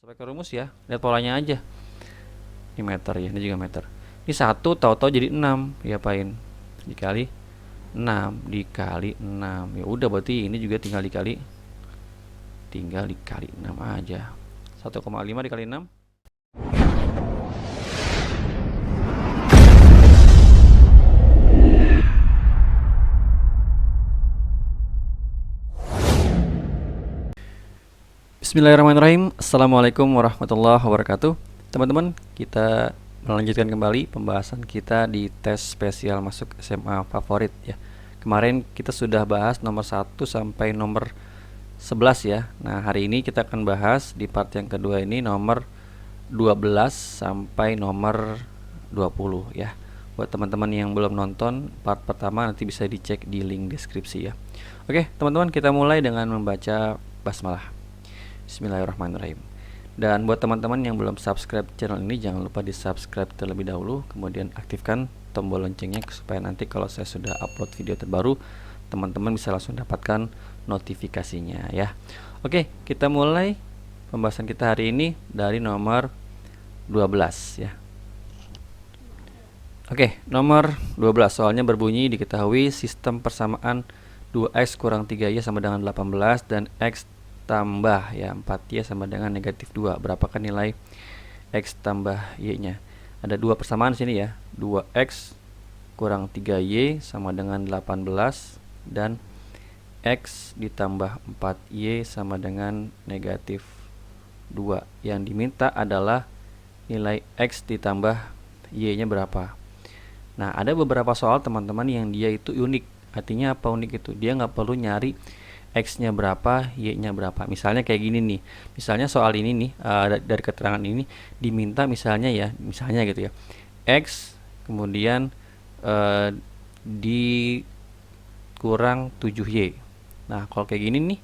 Sampai ke rumus ya, lihat polanya aja. Ini meter ya, ini juga meter. Ini 1 tahu-tahu jadi 6, diapain? Dikali 6 dikali 6. Ya udah, berarti ini juga tinggal dikali 6 aja. 1,5 dikali 6. Bismillahirrahmanirrahim. Assalamualaikum warahmatullahi wabarakatuh. Teman-teman, kita melanjutkan kembali pembahasan kita di tes spesial masuk SMA favorit ya. Kemarin kita sudah bahas nomor 1 sampai nomor 11 ya. Nah, hari ini kita akan bahas di part yang kedua ini nomor 12 sampai nomor 20 ya. Buat teman-teman yang belum nonton part pertama, nanti bisa dicek di link deskripsi ya. Oke, teman-teman, kita mulai dengan membaca basmalah. Bismillahirrahmanirrahim. Dan buat teman-teman yang belum subscribe channel ini, jangan lupa di subscribe terlebih dahulu, kemudian aktifkan tombol loncengnya supaya nanti kalau saya sudah upload video terbaru, teman-teman bisa langsung dapatkan notifikasinya ya. Oke, kita mulai pembahasan kita hari ini dari nomor 12 ya. Oke, nomor 12 soalnya berbunyi diketahui sistem persamaan 2x kurang 3y sama dengan 18 dan x tambah ya 4y sama dengan negatif 2. Berapakah nilai x tambah y nya? Ada dua persamaan sini ya, 2x kurang 3y sama dengan 18 dan x ditambah 4y sama dengan negatif 2. Yang diminta adalah nilai x ditambah y nya berapa. Nah, ada beberapa soal teman-teman yang dia itu unik. Artinya apa unik itu? Dia nggak perlu nyari x-nya berapa, y-nya berapa. Misalnya kayak gini nih. Misalnya soal ini nih, dari keterangan ini diminta misalnya gitu ya. X kemudian dikurang 7y. Nah, kalau kayak gini nih,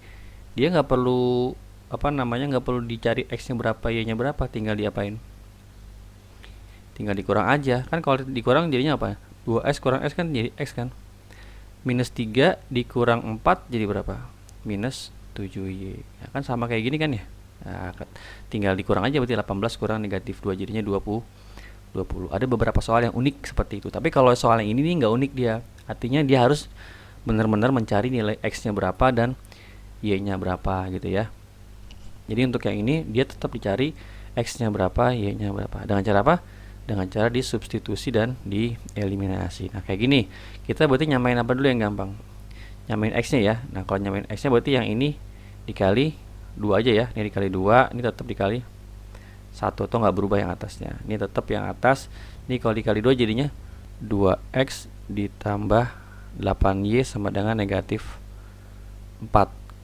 dia nggak perlu nggak perlu dicari x-nya berapa, y-nya berapa, tinggal diapain? Tinggal dikurang aja. Kan kalau dikurang jadinya apa? 2x kurang x kan jadi x kan. Minus 3 dikurang 4 jadi berapa? Minus 7y. Ya kan sama kayak gini kan ya. Nah, tinggal dikurang aja, berarti 18 kurang negatif 2 jadinya 20. Ada beberapa soal yang unik seperti itu. Tapi kalau soal yang ini nih nggak unik dia. Artinya dia harus benar-benar mencari nilai x-nya berapa dan y-nya berapa gitu ya. Jadi untuk yang ini dia tetap dicari x-nya berapa, y-nya berapa. Dengan cara apa? Dengan cara disubstitusi dan dieliminasi. Nah, kayak gini. Kita berarti nyamain apa dulu yang gampang? Nyamain x-nya ya. Nah, kalau nyamain x-nya berarti yang ini dikali 2 aja ya. Ini dikali 2, ini tetap dikali 1 atau nggak berubah yang atasnya. Ini tetap yang atas. Ini kalau dikali 2 jadinya 2x ditambah 8y sama dengan negatif 4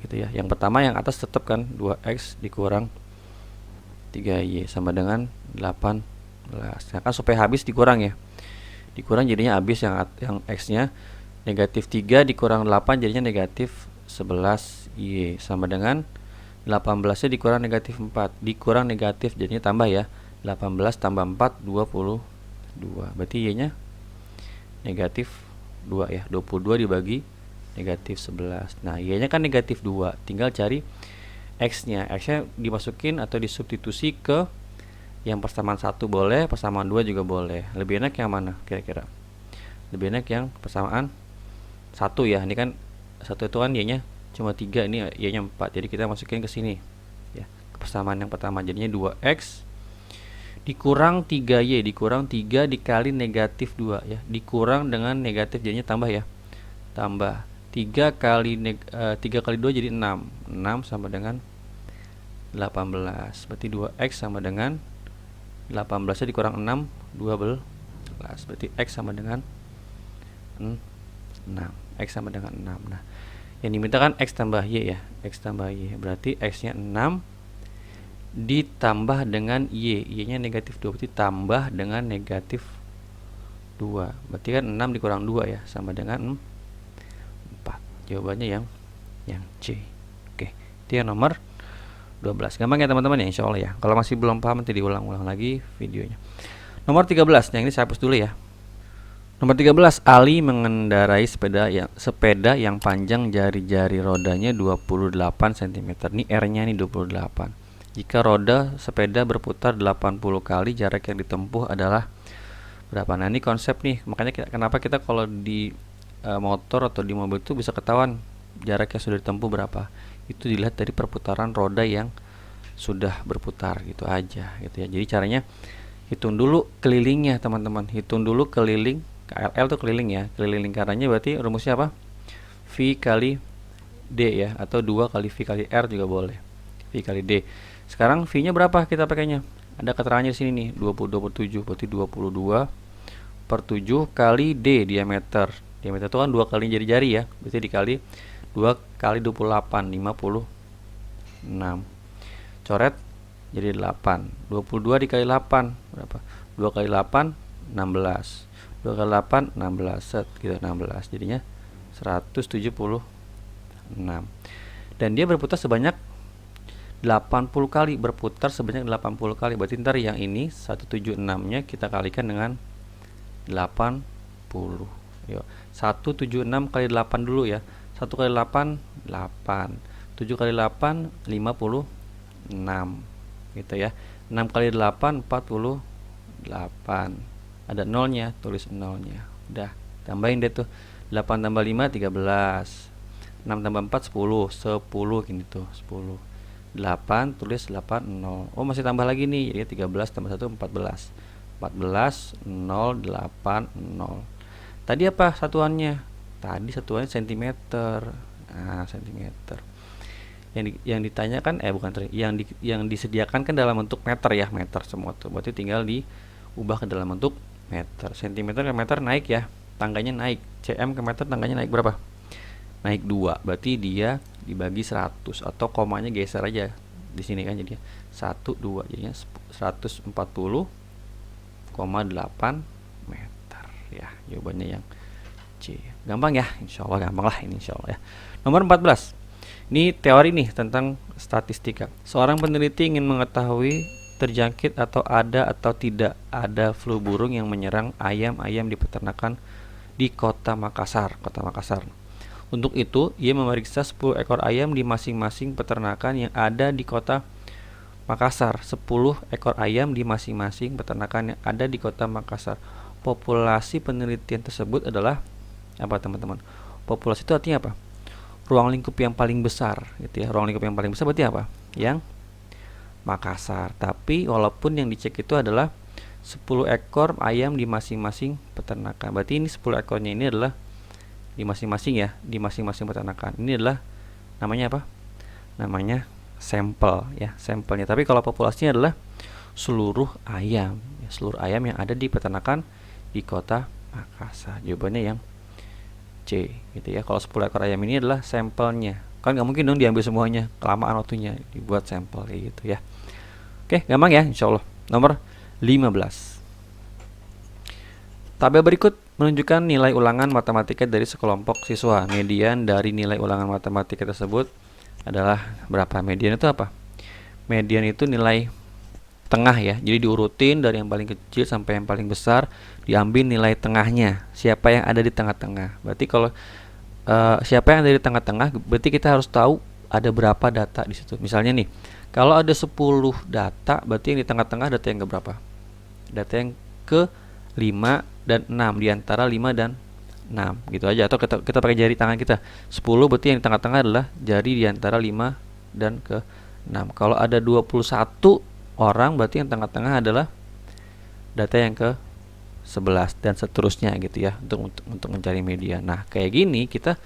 gitu ya. Yang pertama yang atas tetap kan 2x dikurang 3y sama dengan 18. Nah, kan supaya habis dikurang ya. Dikurang jadinya habis yang x-nya. Negatif 3 dikurang 8 jadinya negatif 11y sama dengan 18 nya dikurang negatif 4 dikurang negatif jadinya tambah ya. 18 tambah 4 22. Berarti y nya negatif 2 ya. 22 dibagi negatif 11. Nah, y nya kan negatif 2. Tinggal cari x-nya. X-nya dimasukin atau disubstitusi ke yang persamaan 1 boleh, persamaan 2 juga boleh. Lebih enak yang mana kira-kira? Lebih enak yang persamaan 1 ya. Ini kan 1 itu kan y-nya cuma 3, ini y-nya 4. Jadi kita masukin ke sini ya. Ke persamaan yang pertama jadinya 2x dikurang 3y dikurang 3 dikali negatif 2 ya. Dikurang dengan negatif jadinya tambah ya. Tambah 3 kali 2 jadi 6. 6 sama dengan 18. Berarti 2x sama dengan 18 nya dikurang 6 12. Berarti x sama dengan 6. X sama dengan 6. Nah, yang diminta kan x tambah y ya. X tambah y. Berarti x-nya 6 ditambah dengan y. Y-nya negatif 2. Berarti tambah dengan negatif 2. Berarti kan 6 dikurang 2 ya. Sama dengan 4. Jawabannya yang C. Oke. Itu yang nomor 12. Gampang ya teman-teman ya, insya Allah ya. Kalau masih belum paham nanti diulang-ulang lagi videonya. Nomor 13. Yang ini saya hapus dulu ya. Nomor 13, Ali mengendarai sepeda yang panjang jari-jari rodanya 28 cm. Ini R-nya nih 28. Jika roda sepeda berputar 80 kali, jarak yang ditempuh adalah berapa? Nah, ini konsep nih. Makanya kenapa kita kalau di motor atau di mobil itu bisa ketahuan jarak yang sudah ditempuh berapa. Itu dilihat dari perputaran roda yang sudah berputar gitu aja gitu ya. Jadi caranya hitung dulu kelilingnya teman-teman. Hitung dulu keliling, KLL tuh keliling ya. Keliling lingkarannya berarti rumusnya apa? V kali D ya, atau 2 kali V kali R juga boleh. V kali D. Sekarang V-nya berapa kita pakainya? Ada keterangannya di sini nih, 20/27, berarti 22 per 7 kali D diameter. Diameter itu kan 2 kali jari-jari ya, berarti dikali 2 kali 28, 56. Coret jadi 8. 22 dikali 8 berapa? 2 kali 8 16. 2 kali 8 16 set gitu, 16. Jadinya 176. Dan dia berputar sebanyak 80 kali, berputar sebanyak 80 kali. Berarti ntar yang ini 176-nya kita kalikan dengan 80. Yuk, 176 kali 8 dulu ya. 1 kali 8 8. 7 kali 8 56 gitu ya. 6 kali 8 48. Ada nolnya, tulis nolnya. Udah, tambahin deh tuh. 8 tambah 5 13. 6 tambah 4 10. 10 gini tuh, 10. 8 tulis 8 0. Oh, masih tambah lagi nih. Jadi 13 tambah 1 14. 14 0 8 0. Tadi apa satuannya? Tadi satuannya centimeter. Nah, centimeter. Yang ditanyakan bukan yang disediakan kan dalam bentuk meter ya, meter semua tuh. Berarti tinggal diubah ke dalam bentuk meter. Sentimeter ke meter naik ya, tangganya naik. cm ke meter tangganya naik berapa? Naik 2. Berarti dia dibagi 100 atau komanya geser aja di sini kan, jadi 1 2 jadinya 140,8 meter ya. Jawabannya yang C. Gampang ya, insyaallah gampang lah ini insyaallah ya. Nomor 14. Ini teori nih tentang statistika. Seorang peneliti ingin mengetahui terjangkit atau tidak ada flu burung yang menyerang ayam-ayam di peternakan di Kota Makassar. Untuk itu, ia memeriksa 10 ekor ayam di masing-masing peternakan yang ada di Kota Makassar. 10 ekor ayam di masing-masing peternakan yang ada di Kota Makassar. Populasi penelitian tersebut adalah apa, teman-teman? Populasi itu artinya apa? Ruang lingkup yang paling besar gitu ya. Ruang lingkup yang paling besar berarti apa? Yang Makassar. Tapi walaupun yang dicek itu adalah 10 ekor ayam di masing-masing peternakan. Berarti ini 10 ekornya ini adalah di masing-masing ya, di masing-masing peternakan. Ini adalah namanya apa? Namanya sampel ya, sampelnya. Tapi kalau populasinya adalah seluruh ayam ya, seluruh ayam yang ada di peternakan di Kota Makassar. Jawabannya yang C gitu ya. Kalau 10 ekor ayam ini adalah sampelnya. Kan nggak mungkin dong diambil semuanya, kelamaan waktunya, dibuat sampel kayak gitu ya. Oke, gampang ya insyaallah. Nomor 15. Tabel berikut menunjukkan nilai ulangan matematika dari sekelompok siswa. Median dari nilai ulangan matematika tersebut adalah berapa? Median itu apa? Median itu nilai tengah ya. Jadi diurutin dari yang paling kecil sampai yang paling besar, diambil nilai tengahnya. Siapa yang ada di tengah-tengah? Berarti kalau siapa yang ada di tengah-tengah, berarti kita harus tahu ada berapa data di situ. Misalnya nih, kalau ada 10 data, berarti yang di tengah-tengah data yang ke berapa? Data yang ke 5 dan 6, di antara 5 dan 6 gitu aja. Atau kita pakai jari tangan kita. 10 berarti yang di tengah-tengah adalah jari di antara 5 dan ke 6. Kalau ada 21 orang, berarti yang tengah-tengah adalah data yang ke 11 dan seterusnya gitu ya, untuk mencari median. Nah, kayak gini kita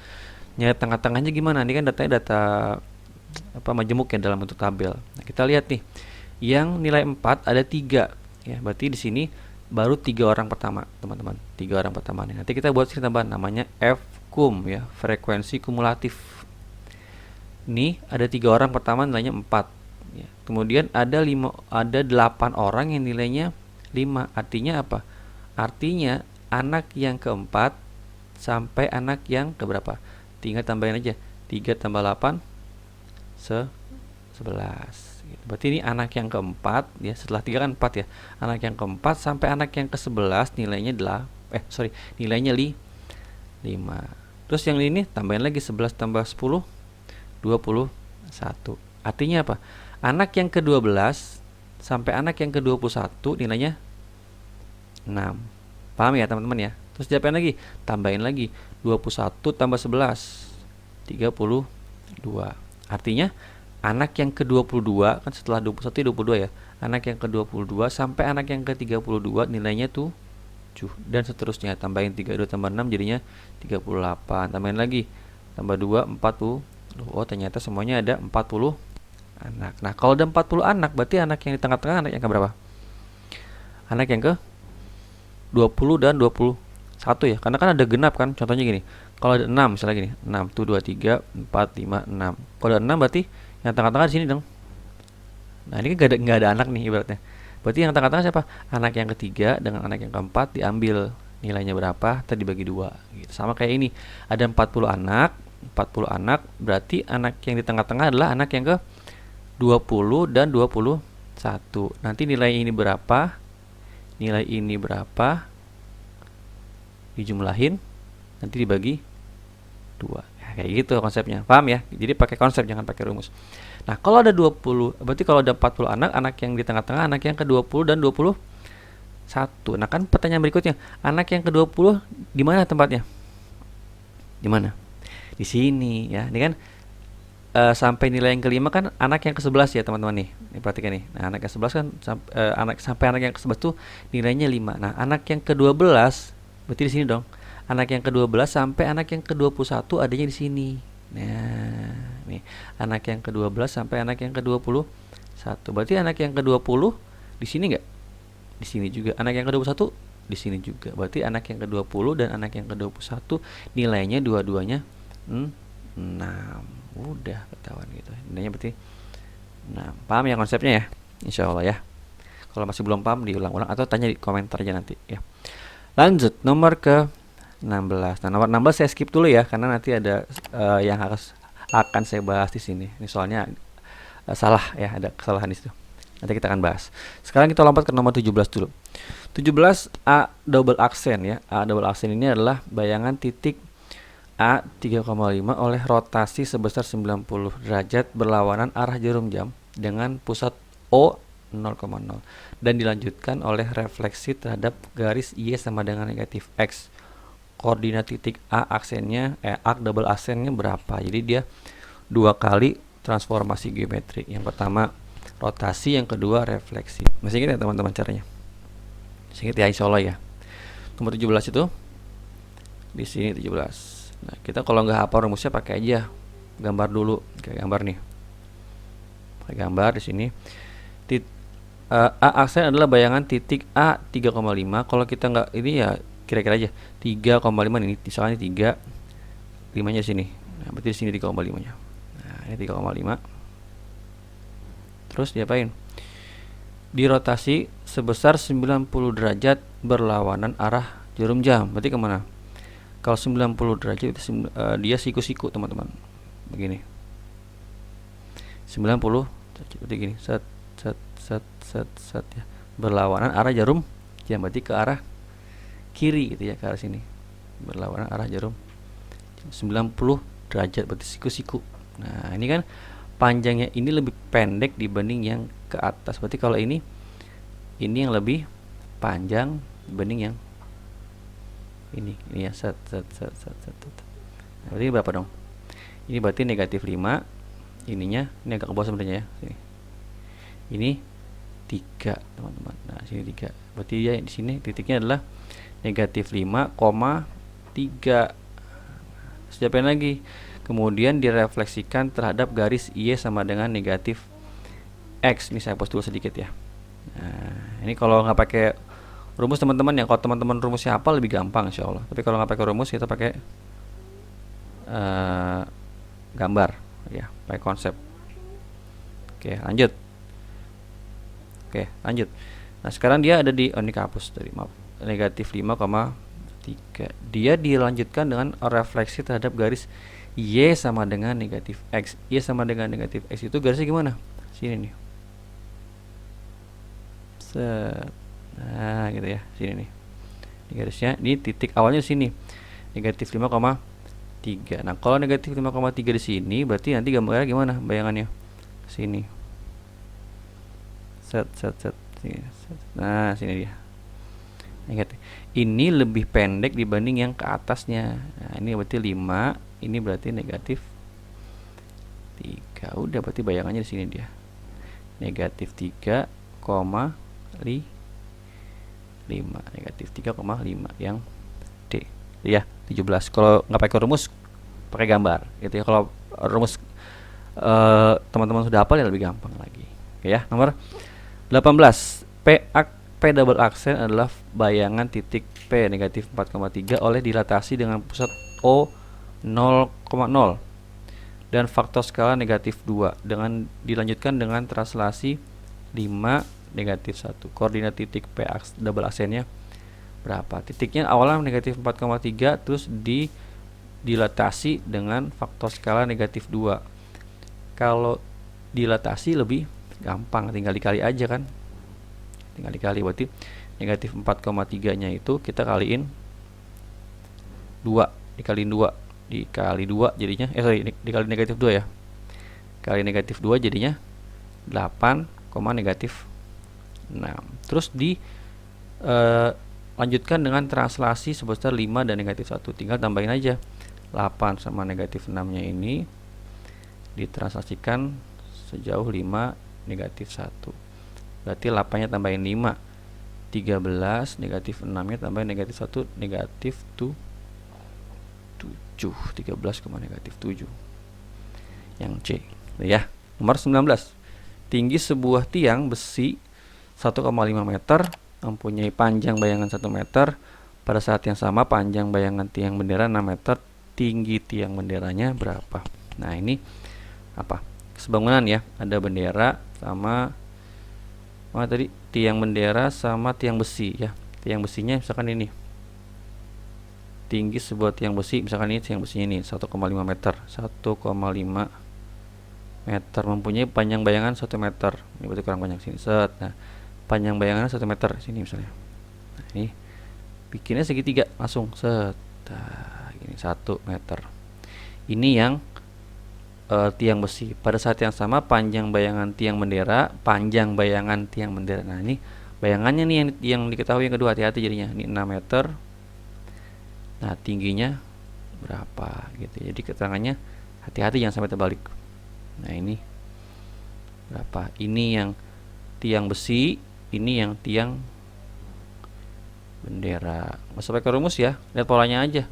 nyari tengah-tengahnya gimana? Ini kan datanya data apa, majemuk ya dalam bentuk tabel. Nah, kita lihat nih. Yang nilai 4 ada 3 ya. Berarti di sini baru 3 orang pertama, teman-teman. 3 orang pertama nih. Nanti kita buat sini tambahan namanya F-kum ya, frekuensi kumulatif. Ini ada 3 orang pertama nilainya 4 ya. Kemudian ada 8 orang yang nilainya 5. Artinya apa? Artinya anak yang keempat sampai anak yang keberapa? Tinggal tambahin aja. 3 tambah 8 11. Berarti ini anak yang keempat ya, setelah 3 kan 4 ya. Anak yang keempat sampai anak yang ke-11 nilainya nilainya 5. Terus yang ini tambahin lagi 11 tambah 10 21. Artinya apa? Anak yang ke-12 sampai anak yang ke-21 nilainya 6. Paham ya teman-teman ya? Terus diapain lagi? Tambahin lagi 21 tambah 11 32. Artinya anak yang ke-22 kan setelah 21 22 ya. Anak yang ke-22 sampai anak yang ke-32 nilainya tuh 7 dan seterusnya. Tambahin 32 tambah 6 jadinya 38. Tambahin lagi tambah 2 40. Oh, ternyata semuanya ada 40 anak. Nah, kalau ada 40 anak berarti anak yang di tengah-tengah anak yang ke berapa? Anak yang ke 20 dan 21 ya. Karena kan ada genap kan. Contohnya gini. Kalau ada 6 misalnya gini. 6 tuh 2 3 4 5 6. Kalau ada 6 berarti yang tengah-tengah di sini dong. Nah, ini kan nggak ada anak nih ibaratnya. Berarti yang tengah-tengah siapa? Anak yang ketiga dengan anak yang keempat diambil nilainya berapa, tadi dibagi 2 gitu. Sama kayak ini. Ada 40 anak, 40 anak berarti anak yang di tengah-tengah adalah anak yang ke 20 dan 21. Nanti nilai ini berapa? Nilai ini berapa? Dijumlahin nanti dibagi 2. Kayak gitu konsepnya. Paham ya? Jadi pakai konsep jangan pakai rumus. Nah, kalau ada 20, berarti kalau ada 40 anak, anak yang di tengah-tengah anak yang ke-20 dan 21. Nah, kan pertanyaan berikutnya, anak yang ke-20 di mana tempatnya? Di mana? Di sini ya. Ini kan sampai nilai yang kelima kan anak yang ke-11 ya, teman-teman nih. Ini perhatikan nih. Nah, anak yang ke-11 kan sampai anak yang ke-11 tuh nilainya 5. Nah, anak yang ke-12 berarti di sini dong. Anak yang ke-12 sampai anak yang ke-21 adanya di sini. Nah, nih anak yang ke-12 sampai anak yang ke-21. Berarti anak yang ke-20 di sini enggak? Di sini juga. Anak yang ke-21 di sini juga. Berarti anak yang ke-20 dan anak yang ke-21 nilainya dua-duanya 6. Udah ketahuan gitu. Nilainya berarti 6. Paham ya konsepnya ya? Insyaallah ya. Kalau masih belum paham diulang-ulang atau tanya di komentar aja nanti ya. Lanjut nomor ke 16. Nah, nomor 16 saya skip dulu ya karena nanti ada yang akan saya bahas di sini. Ini soalnya salah ya, ada kesalahan di situ. Nanti kita akan bahas. Sekarang kita lompat ke nomor 17 dulu. 17 A double aksen ya. A double aksen ini adalah bayangan titik A 3,5 oleh rotasi sebesar 90 derajat berlawanan arah jarum jam dengan pusat O 0,0 dan dilanjutkan oleh refleksi terhadap garis Y sama dengan negatif X. Koordinat titik A aksennya A double aksennya berapa? Jadi dia dua kali transformasi geometrik. Yang pertama rotasi, yang kedua refleksi. Masih ingat ya teman-teman caranya? Masih ingat ya insyaallah ya. Nomor 17 itu di sini 17. Nah, kita kalau nggak hafal rumusnya pakai aja gambar dulu. Kayak gambar nih. Pakai gambar di sini. A aksen adalah bayangan titik A 3,5. Kalau kita nggak ini ya kira-kira aja 3,5 ini misalnya 3 5 nya sini. Nah, berarti di sini 3,5 nya. Nah, ini 3,5. Terus diapain? Dirotasi sebesar 90 derajat berlawanan arah jarum jam. Berarti kemana? Kalau 90 derajat itu dia siku-siku teman-teman. Begini. 90 berarti gini. Set ya. Berlawanan arah jarum jam, berarti ke arah kiri gitu ya, ke arah sini. Berlawanan arah jarum 90 derajat berarti siku-siku. Nah, ini kan panjangnya ini lebih pendek dibanding yang ke atas. Berarti kalau ini yang lebih panjang dibanding yang ini ya. Nah, berarti berapa dong? Ini berarti negatif 5. Ininya ini agak ke bawah sebenarnya ya. Sini. Ini 3 teman-teman. Nah, sini 3. Berarti ya di sini titiknya adalah negatif 5,3. Siapin lagi. Kemudian direfleksikan terhadap garis Y sama dengan negatif X. Ini saya hapus dulu sedikit ya. Nah, ini kalau nggak pakai rumus teman-teman ya. Kalau teman-teman rumusnya apa lebih gampang insyaallah. Tapi kalau nggak pakai rumus kita pakai gambar ya, pakai konsep. Oke, lanjut. Nah, sekarang dia ada di ini kehapus tadi, maaf. Negatif 5,3. Dia dilanjutkan dengan refleksi terhadap garis Y sama dengan negatif X. Y sama dengan negatif X itu garisnya gimana? Sini nih. Nah, gitu ya. Sini nih. Ini garisnya, ini titik awalnya di sini. Negatif 5,3. Nah, kalau negatif 5,3 di sini berarti nanti gambarnya gimana bayangannya? Sini. set. Nah, sini dia. Ingat, ini lebih pendek dibanding yang ke atasnya. Nah, ini berarti 5, ini berarti negatif 3. Udah, berarti bayangannya di sini dia. Negatif 3,5. Negatif 3,5 yang D. Ya, 17. Kalau nggak pakai rumus, pakai gambar gitu ya. Kalau rumus teman-teman sudah hafal ya lebih gampang lagi. Oke ya, nomor 18. P double aksen adalah bayangan titik P negatif 4,3 oleh dilatasi dengan pusat O 0,0 dan faktor skala negatif 2 dengan dilanjutkan dengan translasi 5 negatif 1. Koordinat titik P double aksennya berapa? Titiknya awalnya negatif 4,3 terus dilatasi dengan faktor skala negatif 2. Kalau dilatasi lebih gampang, tinggal dikali aja kan. Tinggal dikali, berarti negatif 4,3 nya itu kita kaliin 2, dikali 2 jadinya dikali negatif 2 ya. Kali negatif 2 jadinya 8, negatif 6. Terus lanjutkan dengan translasi sebesar 5 dan negatif 1. Tinggal tambahin aja 8 sama negatif 6 nya ini ditranslasikan sejauh 5 negatif 1. Berarti 8 nya tambahin 5 13, negatif 6 nya tambahin negatif 1 negatif 7. 13, negatif 7 yang C ya. Nomor 19. Tinggi sebuah tiang besi 1,5 meter mempunyai panjang bayangan 1 meter. Pada saat yang sama panjang bayangan tiang bendera 6 meter. Tinggi tiang benderanya berapa? Nah, ini apa? Sebangunan ya. Ada bendera sama tadi tiang bendera sama tiang besi ya. Tiang besinya misalkan ini. Tinggi sebuah tiang besi misalkan ini tiang besinya ini 1,5 meter. 1,5 meter mempunyai panjang bayangan 1 meter. Ini berarti kurang banyak sini. Set. Nah, panjang bayangan 1 meter sini misalnya. Nah, ini bikinnya segitiga langsung set. Nah, ini 1 meter. Ini yang tiang besi. Pada saat yang sama panjang bayangan tiang bendera, Nah, ini bayangannya nih yang diketahui yang kedua, hati-hati jadinya. Ini 6 meter. Nah, tingginya berapa gitu. Jadi keterangannya hati-hati jangan sampai terbalik. Nah, ini berapa? Ini yang tiang besi, ini yang tiang bendera. Nggak usah pakai rumus ya, lihat polanya aja.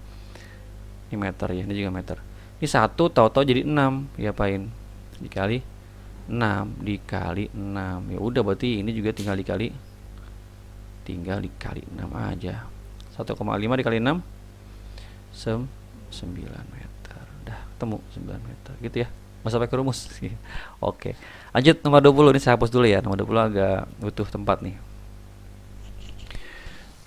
Ini meter ya, ini juga meter. Ini 1 tahu-tahu jadi 6, diapain? Dikali 6 dikali 6. Ya udah, berarti ini juga tinggal dikali 6 aja. 1,5 dikali 6 9 meter. Udah ketemu 9 meter gitu ya. Nggak usah pakai rumus. Oke. Lanjut nomor 20. Ini saya hapus dulu ya. Nomor 20 agak butuh tempat nih.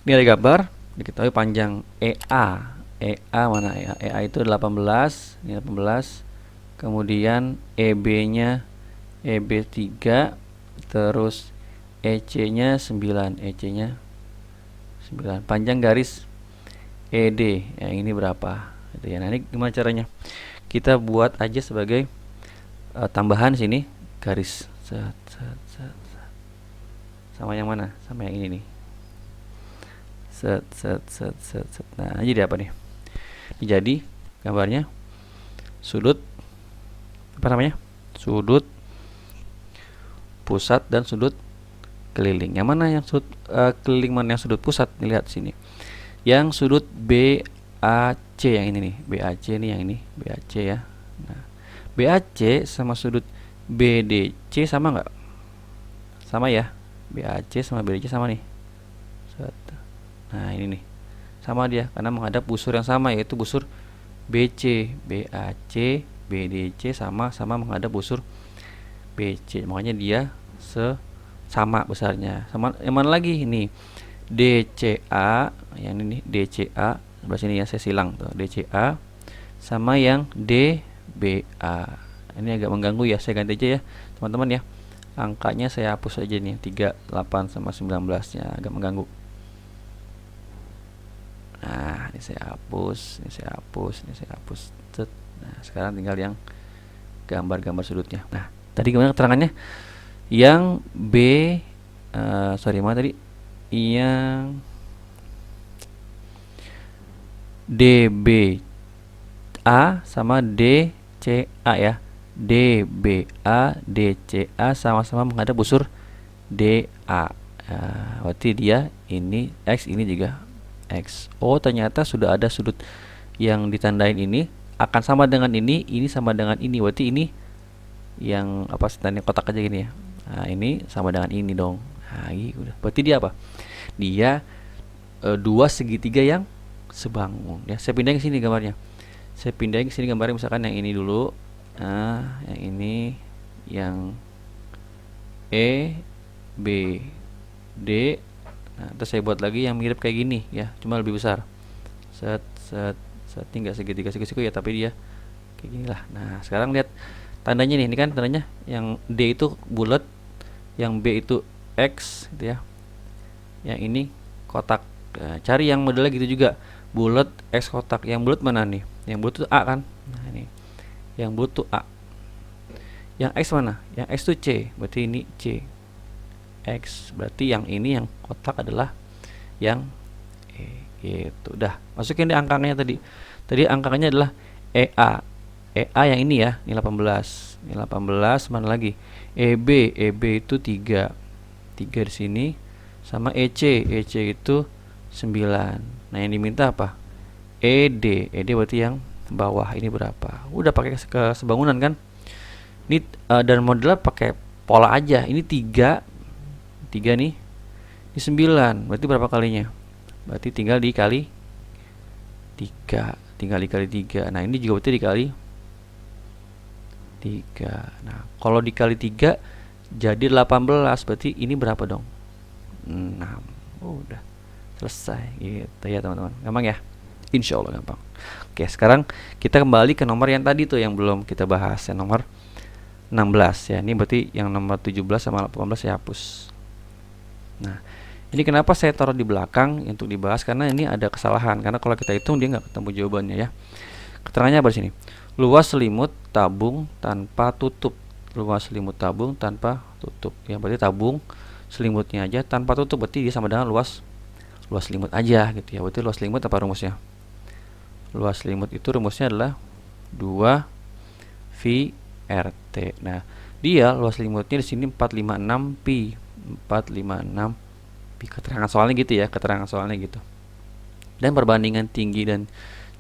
Ini ada gambar, diketahui panjang EA. EA mana ya? EA itu 18, ini 18. Kemudian EB-nya EB 3, terus EC-nya 9, EC-nya 9. Panjang garis ED yang ini berapa? Gitu ya. Nah, ini gimana caranya? Kita buat aja sebagai tambahan sini garis sama yang mana? Sama yang ini nih. Nah, jadi apa nih? Jadi gambarnya sudut apa namanya? Sudut pusat dan sudut keliling. Yang mana yang sudut keliling, mana yang sudut pusat? Lihat sini. Yang sudut BAC yang ini nih. BAC nih yang ini, BAC ya. Nah, BAC sama sudut BDC sama nggak? Sama ya. BAC sama BDC sama nih. Nah, ini nih. Sama dia karena menghadap busur yang sama, yaitu busur BC. BAC, BDC sama menghadap busur BC. Makanya dia sama besarnya. Sama yang mana lagi? Ini DCA, yang ini DCA sebelah sini ya, saya silang tuh. DCA sama yang DBA. Ini agak mengganggu ya, saya ganti aja ya teman-teman ya. Angkanya saya hapus aja nih, 38 sama 19 nya agak mengganggu. Nah, ini saya hapus, ini saya hapus, ini saya hapus. Nah, sekarang tinggal yang gambar-gambar sudutnya. Nah, tadi gimana keterangannya? Yang B, sorry mana tadi, yang DBA sama DCA ya. DBA DCA sama-sama menghadap busur DA. Berarti dia ini X, ini juga X. Oh, ternyata sudah ada sudut yang ditandain ini akan sama dengan ini sama dengan ini. Berarti ini yang apa, standnya kotak aja gini ya. Nah, ini sama dengan ini dong. Nah, ini udah. Berarti dia apa? Dia dua segitiga yang sebangun ya. Saya pindahin ke sini gambarnya. Saya pindahin ke sini gambarnya, misalkan yang ini dulu. Nah, yang ini yang E B D. Nah, terus saya buat lagi yang mirip kayak gini ya, cuma lebih besar. Set set set, tinggal segitiga siku-siku ya, tapi dia kayak gini lah. Nah, sekarang lihat tandanya nih, ini kan tandanya yang D itu bulat, yang B itu X gitu ya. Yang ini kotak. Nah, cari yang modelnya gitu juga, bulat X kotak. Yang bulat mana nih? Yang bulat itu A kan? Nah, ini. Yang bulat tuh A. Yang X mana? Yang X tuh C. Berarti ini C. X. Berarti yang ini yang kotak adalah yang E. Gitu. Udah. Masukin di angkanya tadi. Tadi angkanya adalah EA. EA yang ini ya. Ini 18. Ini 18, mana lagi? EB. EB itu 3. 3 di sini. Sama EC. EC itu 9. Nah, yang diminta apa? ED. ED berarti yang bawah. Ini berapa? Udah pakai ke sebangunan kan? Ini dan modelnya pakai pola aja. Ini 3 nih. Ini 9. Berarti berapa kalinya? Berarti tinggal dikali 3. Tinggal dikali 3. Nah, ini juga berarti dikali 3. Nah, kalau dikali 3 jadi 18. Berarti ini berapa dong? 6. Udah selesai gitu ya teman-teman. Gampang ya? Insya Allah gampang. Oke, sekarang kita kembali ke nomor yang tadi tuh yang belum kita bahas, yang nomor 16 ya. Ini berarti yang nomor 17 sama 18 saya hapus. Nah, ini kenapa saya taruh di belakang untuk dibahas, karena ini ada kesalahan. Karena kalau kita hitung dia nggak ketemu jawabannya ya. Keterangannya apa sini? Luas selimut tabung tanpa tutup. Luas selimut tabung tanpa tutup. Ya, berarti tabung selimutnya aja tanpa tutup, berarti dia sama dengan luas selimut aja gitu ya. Berarti luas selimut apa rumusnya? Luas selimut itu rumusnya adalah 2 V RT. Nah, dia luas selimutnya di sini 456 pi. 456 pi. Keterangan soalnya gitu ya, keterangan soalnya gitu. Dan perbandingan tinggi dan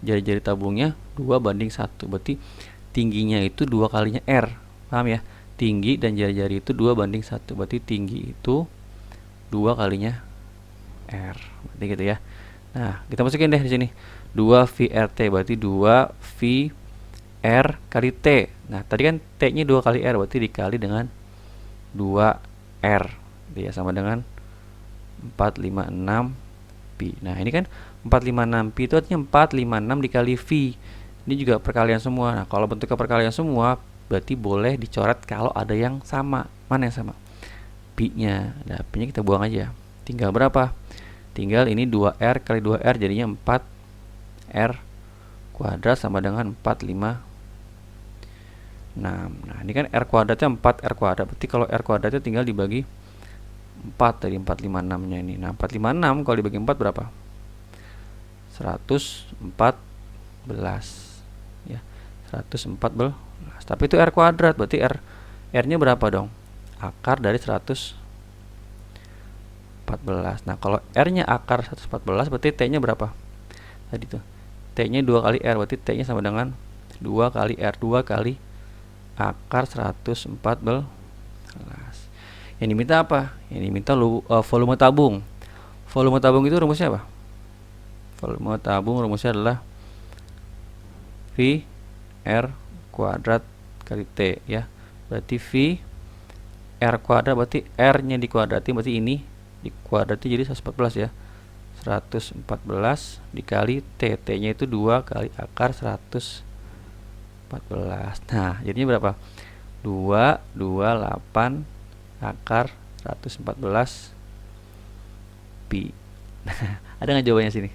jari-jari tabungnya 2:1. Berarti tingginya itu 2 kalinya R. Paham ya? Tinggi dan jari-jari itu 2:1. Berarti tinggi itu 2 kalinya R. Berarti gitu ya. Nah, kita masukin deh di sini. 2 VRT berarti 2 V R kali T. Nah, tadi kan T-nya 2 kali R, berarti dikali dengan 2 R. Dia sama dengan 456 pi. Nah, ini kan 456 pi itu artinya 456 dikali V. Ini juga perkalian semua. Nah, kalau bentuknya perkalian semua, berarti boleh dicoret kalau ada yang sama. Mana yang sama? Pi-nya. Nah, pi-nya kita buang aja. Tinggal berapa? Tinggal ini 2R kali 2R jadinya 4R kuadrat sama dengan 456. Nah, ini kan R kuadratnya 4R kuadrat. Berarti kalau R kuadratnya tinggal dibagi 4 dari 456-nya ini. Nah, 456 kalau dibagi 4 berapa? 114 ya. 114. Tapi itu R kuadrat, berarti R-nya berapa dong? Akar dari 114. Nah, kalau R-nya akar 114, berarti T-nya berapa? Tadi tuh. T-nya 2 kali R, berarti T-nya sama dengan 2 kali R. 2 kali akar 114. Yang diminta apa? Yang diminta volume tabung. Volume tabung itu rumusnya apa? Volume tabung rumusnya adalah V R kuadrat kali T ya. Berarti V R kuadrat berarti R-nya dikuadrati, berarti ini dikuadrati jadi 114 ya. 114 dikali T. T-nya itu 2 kali akar 114. Nah, jadinya berapa? 228 akar 114 pi. Ada nggak jawabannya sini?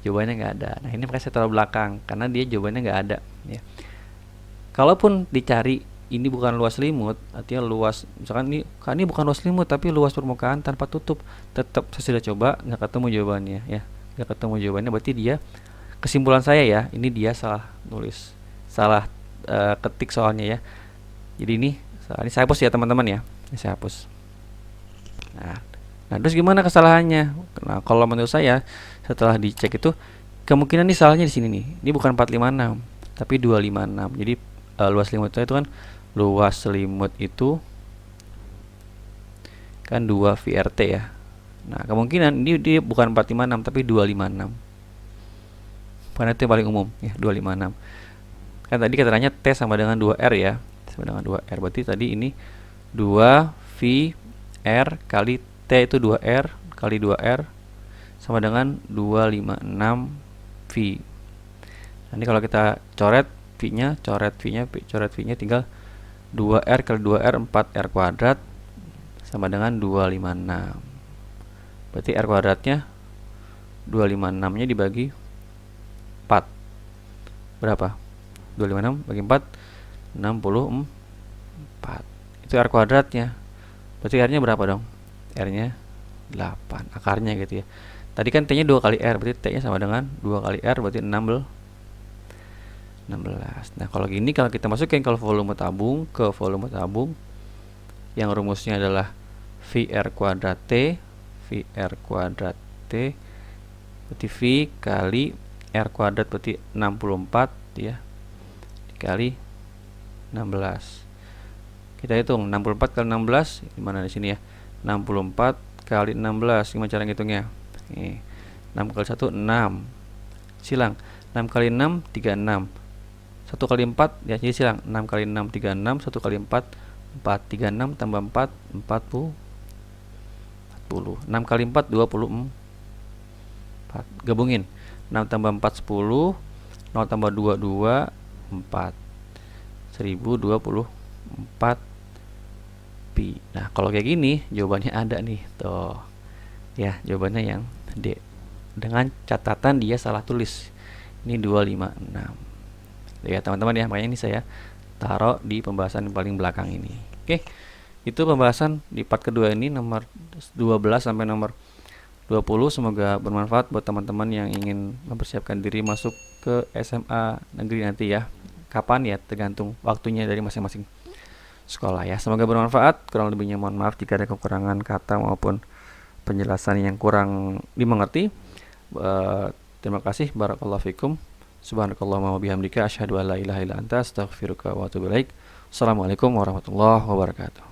Jawabannya nggak ada. Nah, ini makanya saya taruh belakang karena dia jawabannya nggak ada ya. Kalaupun dicari ini bukan luas selimut, artinya luas, misalkan ini kan ini bukan luas selimut tapi luas permukaan tanpa tutup, tetap saya sudah coba nggak ketemu jawabannya ya, nggak ketemu jawabannya, berarti dia, kesimpulan saya ya, ini dia salah nulis, salah ketik soalnya ya. Jadi ini saya hapus ya teman-teman ya, ini saya hapus. Nah, terus gimana kesalahannya? Nah, kalau menurut saya setelah dicek itu kemungkinan nih salahnya di sini nih. Ini bukan 456 tapi 256. Jadi luas selimutnya itu kan, luas selimut itu kan 2 VRT ya. Nah, kemungkinan ini dia bukan 456 tapi 256. Karena itu yang paling umum ya, 256. Kan tadi katanya T sama dengan 2R ya. Sama dengan 2R. Berarti tadi ini 2 VR kali T itu 2R kali 2R sama dengan 256 V. Nanti kalau kita coret V-nya, coret V-nya tinggal 2R kali 2R 4R kuadrat sama dengan 256. Berarti R kuadratnya 256 nya dibagi 4 berapa? 256 bagi 4 64. Itu R kuadratnya. Berarti R nya berapa dong? R nya 8 akarnya gitu ya. Tadi kan T nya 2 kali R, berarti T nya sama dengan 2 kali R, berarti 16. Nah kalau gini, kalau kita masukin ke volume tabung, yang rumusnya adalah VR kuadrat T, berarti V kali R kuadrat berarti 64 ya, dikali 16. Kita hitung 64 kali 16 gimana di sini ya, 64 kali 16 gimana cara ngitungnya? 6 kali 1 6 silang, 6 kali 6 36, 1 kali 4 ya, jadi silang 6 kali 6 36, 1 kali 4 36 tambah 4 40, 6 kali 4 24, gabungin 6 tambah 4 10, 0 tambah 2 2, 4, 1024 pi. Nah kalau kayak gini jawabannya ada nih tuh ya, jawabannya yang D, dengan catatan dia salah tulis, ini 256 ya teman-teman ya, makanya ini saya taruh di pembahasan yang paling belakang ini. Oke, itu pembahasan di part kedua ini, nomor 12 sampai nomor 20. Semoga bermanfaat buat teman-teman yang ingin mempersiapkan diri masuk ke SMA negeri nanti ya. Kapan ya, tergantung waktunya dari masing-masing sekolah ya. Semoga bermanfaat. Kurang lebihnya mohon maaf jika ada kekurangan kata maupun penjelasan yang kurang dimengerti. Terima kasih. Barakallahu fikum. Subhanakallahumma wa bihamdika asyhadu an la ilaha illa anta astaghfiruka wa atubu ilaik. Assalamualaikum warahmatullahi wabarakatuh.